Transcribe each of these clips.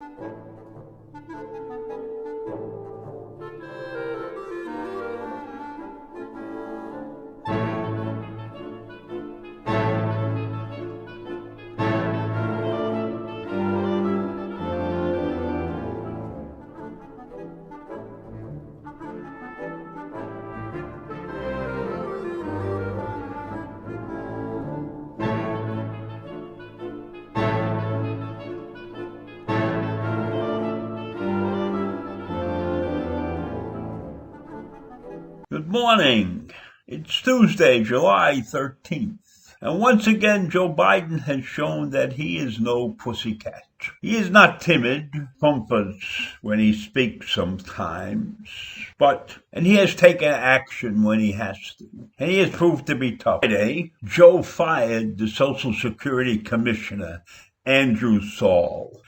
Good morning. It's Tuesday, July 13th. And once again, Joe Biden has shown that he is no pussycat. He is not timid, comforts when he speaks sometimes, and he has taken action when he has to. And he has proved to be tough. Friday, Joe fired the Social Security Commissioner, Andrew Saul,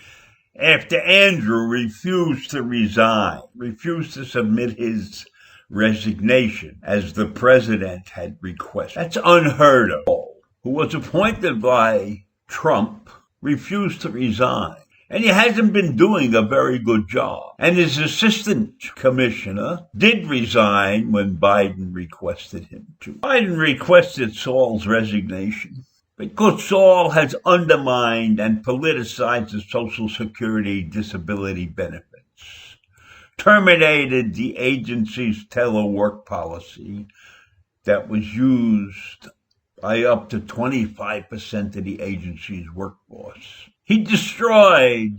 after Andrew refused to resign, refused to submit his resignation as the president had requested. That's unheard of. Who was appointed by Trump refused to resign. And he hasn't been doing a very good job. And his assistant commissioner did resign when Biden requested him to. Biden requested Saul's resignation because Saul has undermined and politicized the Social Security disability benefits, terminated the agency's telework policy that was used by up to 25% of the agency's workforce. He destroyed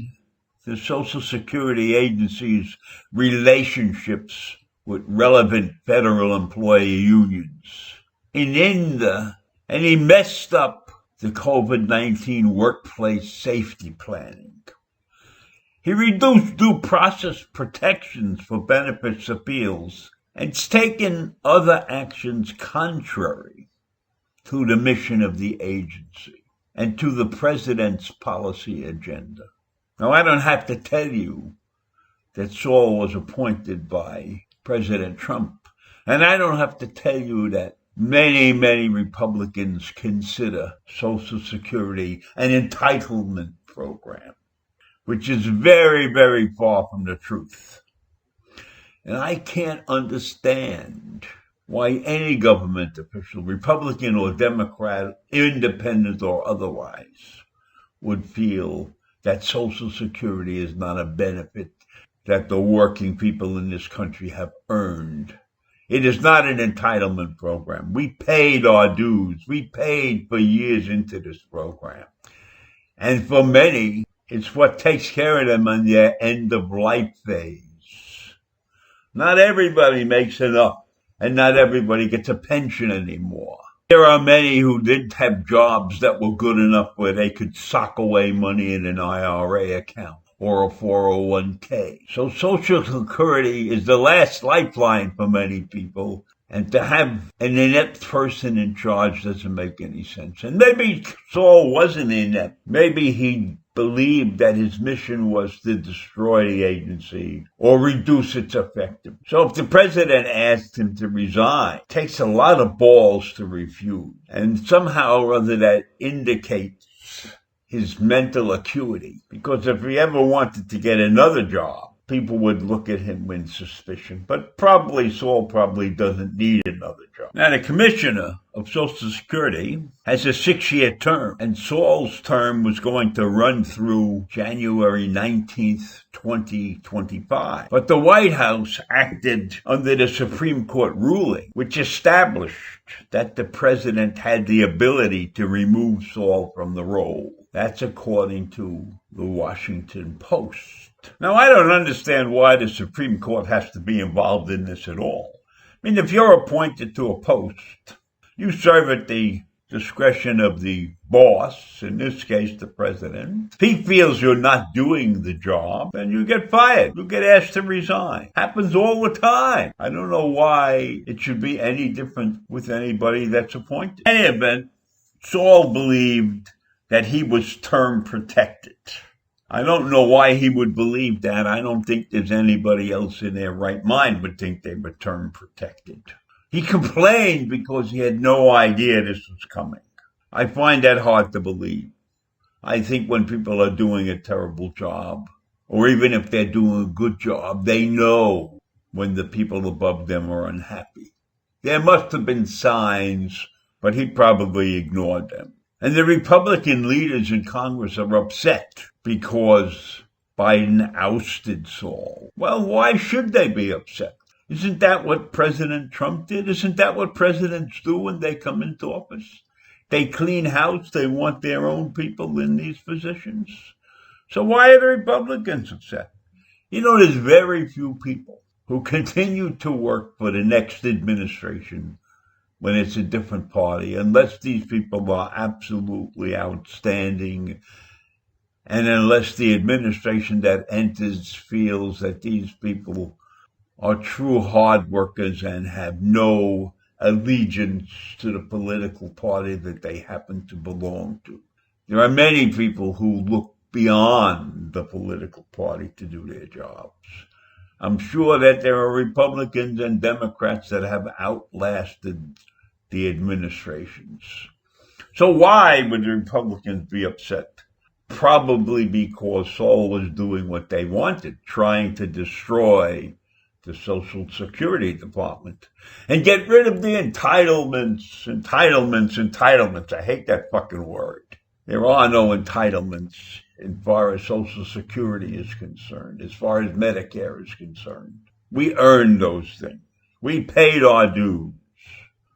the Social Security agency's relationships with relevant federal employee unions. And he messed up the COVID-19 workplace safety planning. He reduced due process protections for benefits appeals and taken other actions contrary to the mission of the agency and to the president's policy agenda. Now, I don't have to tell you that Saul was appointed by President Trump, and I don't have to tell you that many, many Republicans consider Social Security an entitlement program, which is very, very far from the truth. And I can't understand why any government official, Republican or Democrat, independent or otherwise, would feel that Social Security is not a benefit that the working people in this country have earned. It is not an entitlement program. We paid our dues. We paid for years into this program. And for many, it's what takes care of them on their end-of-life phase. Not everybody makes enough, and not everybody gets a pension anymore. There are many who did have jobs that were good enough where they could sock away money in an IRA account or a 401k. So Social Security is the last lifeline for many people, and to have an inept person in charge doesn't make any sense. And maybe Saul wasn't inept. Maybe he believed that his mission was to destroy the agency or reduce its effectiveness. So if the president asked him to resign, it takes a lot of balls to refuse. And somehow or other that indicates his mental acuity. Because if he ever wanted to get another job, people would look at him with suspicion. But Saul probably doesn't need another job. Now, the commissioner of Social Security has a 6-year term, and Saul's term was going to run through January 19th, 2025. But the White House acted under the Supreme Court ruling, which established that the president had the ability to remove Saul from the role. That's according to the Washington Post. Now, I don't understand why the Supreme Court has to be involved in this at all. I mean, if you're appointed to a post, you serve at the discretion of the boss, in this case, the president. If he feels you're not doing the job, then you get fired. You get asked to resign. Happens all the time. I don't know why it should be any different with anybody that's appointed. In any event, Saul believed that he was term protected. I don't know why he would believe that. I don't think there's anybody else in their right mind would think they were term protected. He complained because he had no idea this was coming. I find that hard to believe. I think when people are doing a terrible job or even if they're doing a good job, they know when the people above them are unhappy. There must have been signs, but he probably ignored them. And the Republican leaders in Congress are upset because Biden ousted Saul. Well, why should they be upset? Isn't that what President Trump did? Isn't that what presidents do when they come into office? They clean house. They want their own people in these positions. So why are the Republicans upset? You know, there's very few people who continue to work for the next administration when it's a different party, unless these people are absolutely outstanding, and unless the administration that enters feels that these people are true hard workers and have no allegiance to the political party that they happen to belong to. There are many people who look beyond the political party to do their jobs. I'm sure that there are Republicans and Democrats that have outlasted the administrations. So why would the Republicans be upset? Probably because Saul was doing what they wanted, trying to destroy the Social Security Department and get rid of the entitlements. I hate that fucking word. There are no entitlements as far as Social Security is concerned, as far as Medicare is concerned. We earned those things. We paid our dues.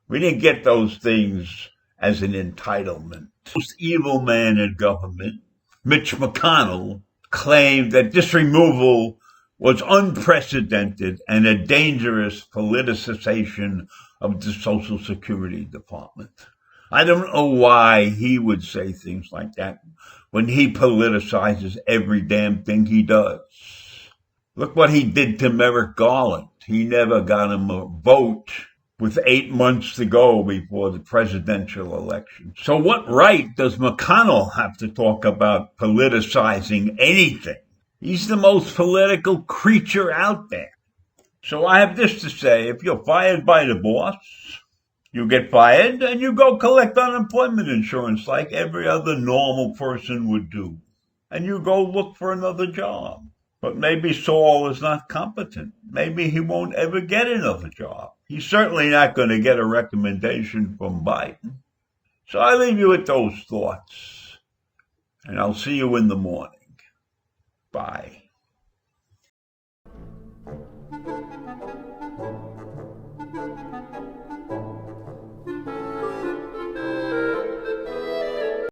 We didn't get those things as an entitlement. The most evil man in government, Mitch McConnell, claimed that this removal was unprecedented and a dangerous politicization of the Social Security Department. I don't know why he would say things like that when he politicizes every damn thing he does. Look what he did to Merrick Garland. He never got him a vote with 8 months to go before the presidential election. So what right does McConnell have to talk about politicizing anything? He's the most political creature out there. So I have this to say, if you're fired by the boss, you get fired and you go collect unemployment insurance like every other normal person would do. And you go look for another job. But maybe Saul is not competent. Maybe he won't ever get another job. He's certainly not going to get a recommendation from Biden. So I leave you with those thoughts. And I'll see you in the morning. Bye.